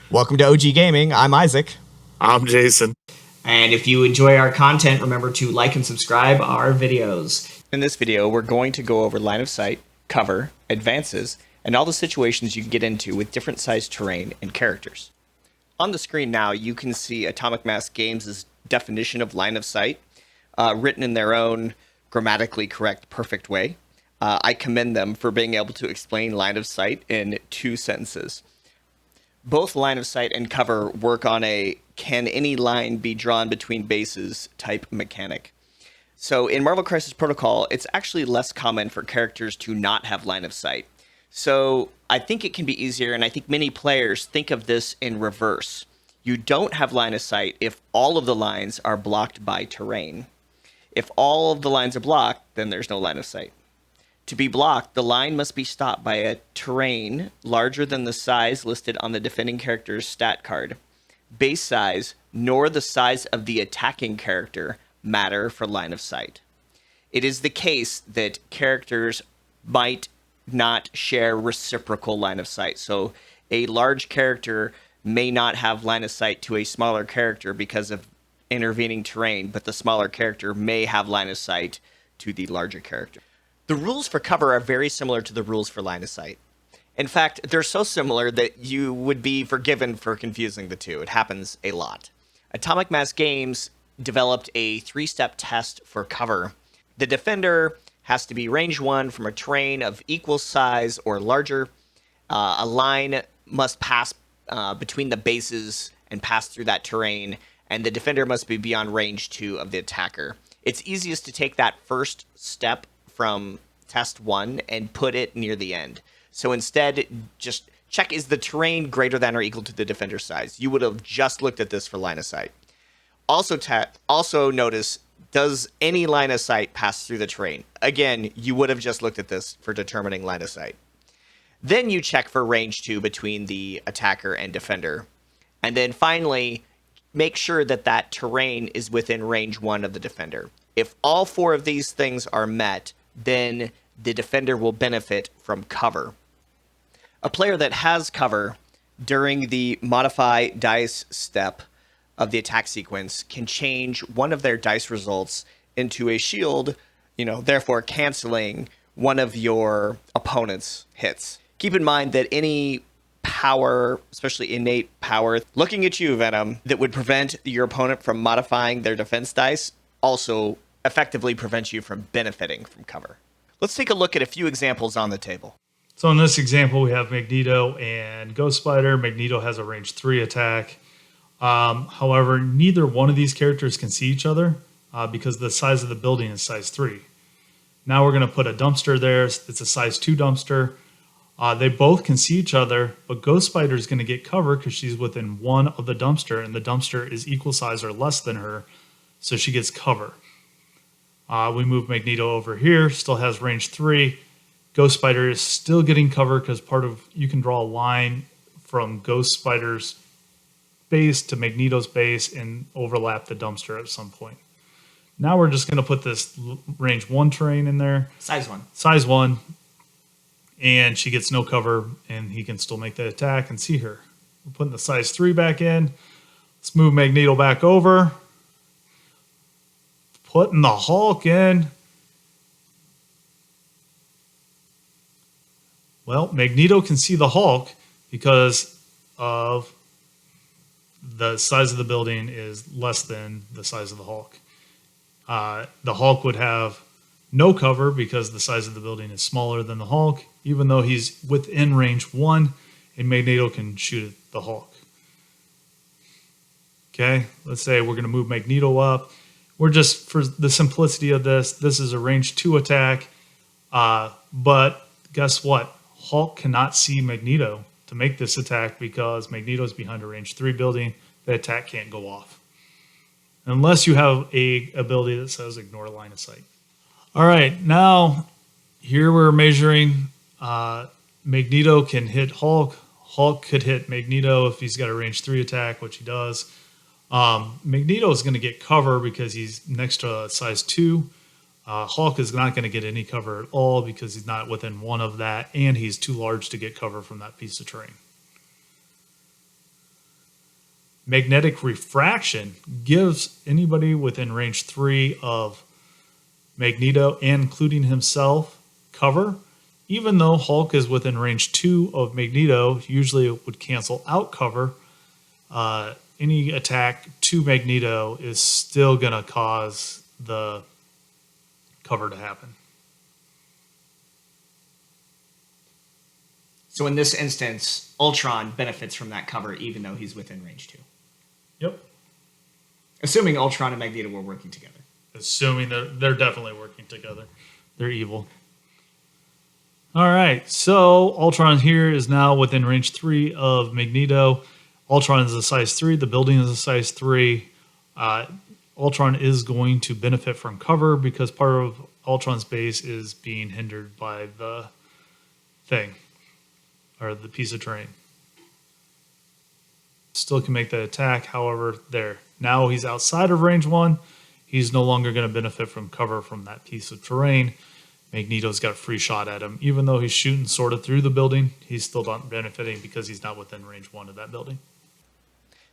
Welcome to OG Gaming. I'm Isaac. I'm Jason. And if you enjoy our content, remember to like and subscribe our videos. In this video, we're going to go over line of sight, cover, advances, and all the situations you can get into with different sized terrain and characters. On the screen now, you can see Atomic Mass Games' definition of line of sight, written in their own grammatically correct, perfect way. I commend them for being able to explain line of sight in 2 sentences. Both line of sight and cover work on a can any line be drawn between bases type mechanic. So in Marvel Crisis Protocol, it's actually less common for characters to not have line of sight. So I think it can be easier, and I think many players think of this in reverse. You don't have line of sight if all of the lines are blocked by terrain. If all of the lines are blocked, then there's no line of sight. To be blocked, the line must be stopped by a terrain larger than the size listed on the defending character's stat card. Base size, nor the size of the attacking character matter for line of sight. It is the case that characters might not share reciprocal line of sight. So a large character may not have line of sight to a smaller character because of intervening terrain, but the smaller character may have line of sight to the larger character. The rules for cover are very similar to the rules for line of sight. In fact, they're so similar that you would be forgiven for confusing the two. It happens a lot. Atomic Mass Games developed a 3-step test for cover. The defender has to be range 1 from a terrain of equal size or larger. A line must pass between the bases and pass through that terrain, and the defender must be beyond range 2 of the attacker. It's easiest to take that first step from test 1 and put it near the end. So instead, just check, is the terrain greater than or equal to the defender's size? You would have just looked at this for line of sight. Also notice, does any line of sight pass through the terrain? Again, you would have just looked at this for determining line of sight. Then you check for range 2 between the attacker and defender. And then finally, make sure that that terrain is within range 1 of the defender. If all 4 of these things are met, then the defender will benefit from cover. A player that has cover during the modify dice step of the attack sequence can change one of their dice results into a shield, therefore canceling one of your opponent's hits. Keep in mind that any power, especially innate power, looking at you, Venom, that would prevent your opponent from modifying their defense dice also effectively prevents you from benefiting from cover. Let's take a look at a few examples on the table. So in this example, we have Magneto and Ghost Spider. Magneto has a range 3 attack. However, neither one of these characters can see each other because the size of the building is size 3. Now we're going to put a dumpster there. It's a size 2 dumpster. They both can see each other, but Ghost Spider is going to get cover because she's within 1 of the dumpster, and the dumpster is equal size or less than her, so she gets cover. We move Magneto over here, still has range 3. Ghost Spider is still getting cover because you can draw a line from Ghost Spider's base to Magneto's base and overlap the dumpster at some point. Now we're just going to put this range 1 terrain in there. Size 1. Size 1. And she gets no cover, and he can still make the attack and see her. We're putting the size 3 back in. Let's move Magneto back over. Putting the Hulk in. Well, Magneto can see the Hulk because of the size of the building is less than the size of the Hulk. The Hulk would have no cover because the size of the building is smaller than the Hulk, even though he's within range 1, and Magneto can shoot at the Hulk. Okay, let's say we're going to move Magneto up. We're just, for the simplicity of this is a range 2 attack, but guess what? Hulk cannot see Magneto to make this attack because Magneto's behind a range 3 building. The attack can't go off unless you have a ability that says ignore line of sight. All right, now here we're measuring. Magneto can hit Hulk. Hulk could hit Magneto if he's got a range 3 attack, which he does. Magneto is going to get cover because he's next to a size 2. Hulk is not going to get any cover at all because he's not within 1 of that, and he's too large to get cover from that piece of terrain. Magnetic refraction gives anybody within range 3 of Magneto, and including himself, cover. Even though Hulk is within range 2 of Magneto, usually it would cancel out cover. Any attack to Magneto is still going to cause the cover to happen. So in this instance, Ultron benefits from that cover even though he's within range 2. Yep. Assuming Ultron and Magneto were working together. Assuming they're definitely working together. They're evil. All right, so Ultron here is now within range 3 of Magneto. Ultron is a size 3. The building is a size 3. Ultron is going to benefit from cover because part of Ultron's base is being hindered by the thing, or the piece of terrain. Still can make the attack, however, there. Now he's outside of range 1. He's no longer going to benefit from cover from that piece of terrain. Magneto's got a free shot at him. Even though he's shooting sort of through the building, he's still not benefiting because he's not within range 1 of that building.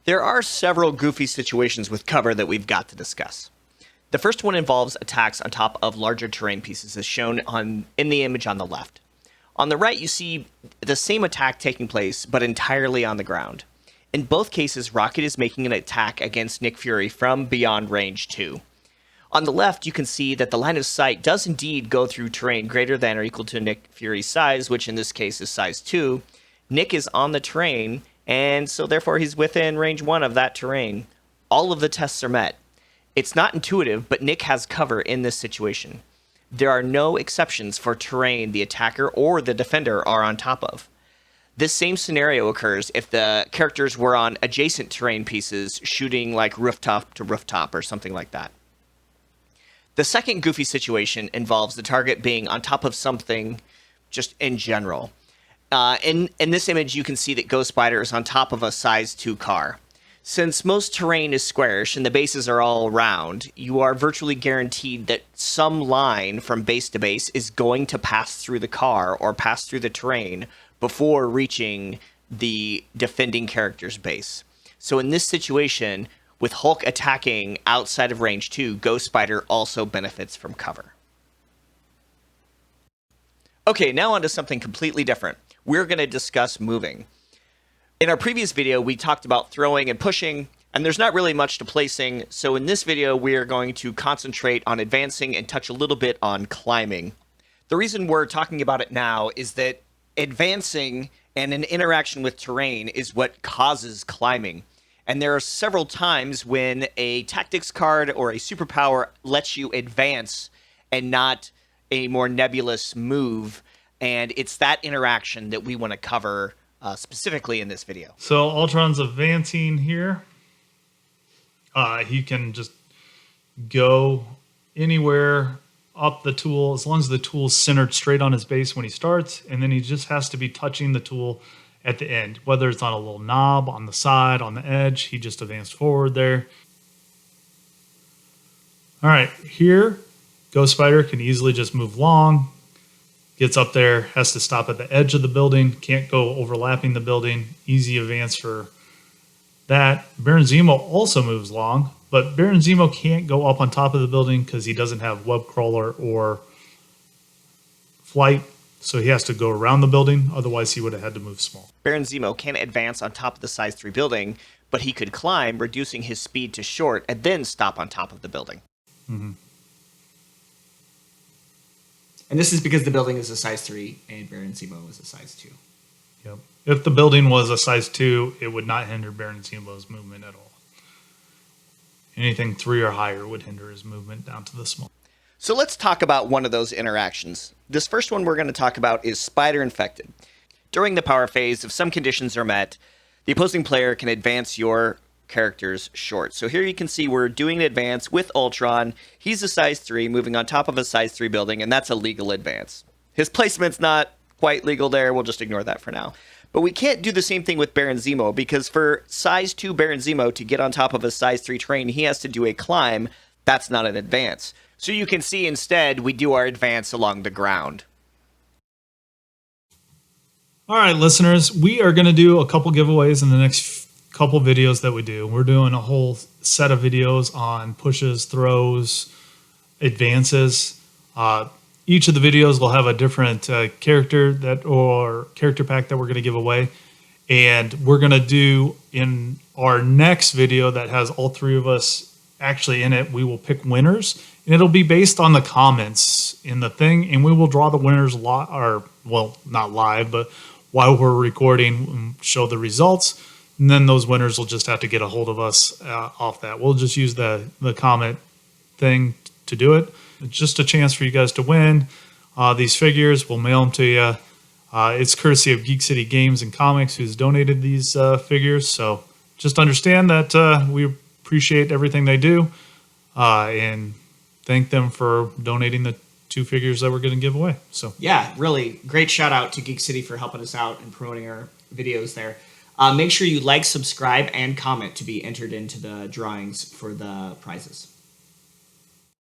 There are several goofy situations with cover that we've got to discuss. The first one involves attacks on top of larger terrain pieces as shown in the image on the left. On the right, you see the same attack taking place, but entirely on the ground. In both cases, Rocket is making an attack against Nick Fury from beyond range 2. On the left, you can see that the line of sight does indeed go through terrain greater than or equal to Nick Fury's size, which in this case is size 2. Nick is on the terrain, and so therefore he's within range 1 of that terrain. All of the tests are met. It's not intuitive, but Nick has cover in this situation. There are no exceptions for terrain the attacker or the defender are on top of. This same scenario occurs if the characters were on adjacent terrain pieces, shooting like rooftop to rooftop or something like that. The second goofy situation involves the target being on top of something just in general. In this image, you can see that Ghost Spider is on top of a size 2 car. Since most terrain is squarish and the bases are all round, you are virtually guaranteed that some line from base to base is going to pass through the car or pass through the terrain before reaching the defending character's base. So in this situation, with Hulk attacking outside of range 2, Ghost Spider also benefits from cover. Okay, now on to something completely different. We're going to discuss moving. In our previous video, we talked about throwing and pushing, and there's not really much to placing, so in this video, we are going to concentrate on advancing and touch a little bit on climbing. The reason we're talking about it now is that advancing and an interaction with terrain is what causes climbing. And there are several times when a tactics card or a superpower lets you advance and not a more nebulous move. And it's that interaction that we want to cover specifically in this video. So Ultron's advancing here. He can just go anywhere up the tool as long as the tool's centered straight on his base when he starts, and then he just has to be touching the tool at the end, whether it's on a little knob, on the side, on the edge. He just advanced forward there. All right, here, Ghost Spider can easily just move long, gets up there, has to stop at the edge of the building, can't go overlapping the building. Easy advance for that. Baron Zemo also moves long, but Baron Zemo can't go up on top of the building because he doesn't have web crawler or flight, so he has to go around the building. Otherwise, he would have had to move small. Baron Zemo can advance on top of the size 3 building, but he could climb, reducing his speed to short, and then stop on top of the building. Mm-hmm. And this is because the building is a size 3 and Baron Zemo is a size 2. Yep. If the building was a size 2, it would not hinder Baron Zemo's movement at all. Anything 3 or higher would hinder his movement down to the small. So let's talk about one of those interactions. This first one we're going to talk about is Spider Infected. During the power phase, if some conditions are met, the opposing player can advance your character's short. So here you can see we're doing an advance with Ultron. He's a size 3, moving on top of a size 3 building, and that's a legal advance. His placement's not quite legal there. We'll just ignore that for now. But we can't do the same thing with Baron Zemo, because for size 2 Baron Zemo to get on top of a size 3 train, he has to do a climb. That's not an advance. So you can see instead we do our advance along the ground. All right, listeners, we are going to do a couple giveaways in the next couple videos that we do. We're doing a whole set of videos on pushes, throws, advances. Each of the videos will have a different character pack that we're going to give away. And we're going to do in our next video that has all three of us actually in it, we will pick winners. And it'll be based on the comments in the thing. And we will draw the winners not live, but while we're recording, show the results. And then those winners will just have to get a hold of us off that. We'll just use the comment thing to do it. It's just a chance for you guys to win these figures. We'll mail them to you. It's courtesy of Geek City Games and Comics, who's donated these figures. So just understand that we appreciate everything they do and thank them for donating the 2 figures that we're going to give away. So yeah, really great shout out to Geek City for helping us out and promoting our videos there. Make sure you like, subscribe, and comment to be entered into the drawings for the prizes.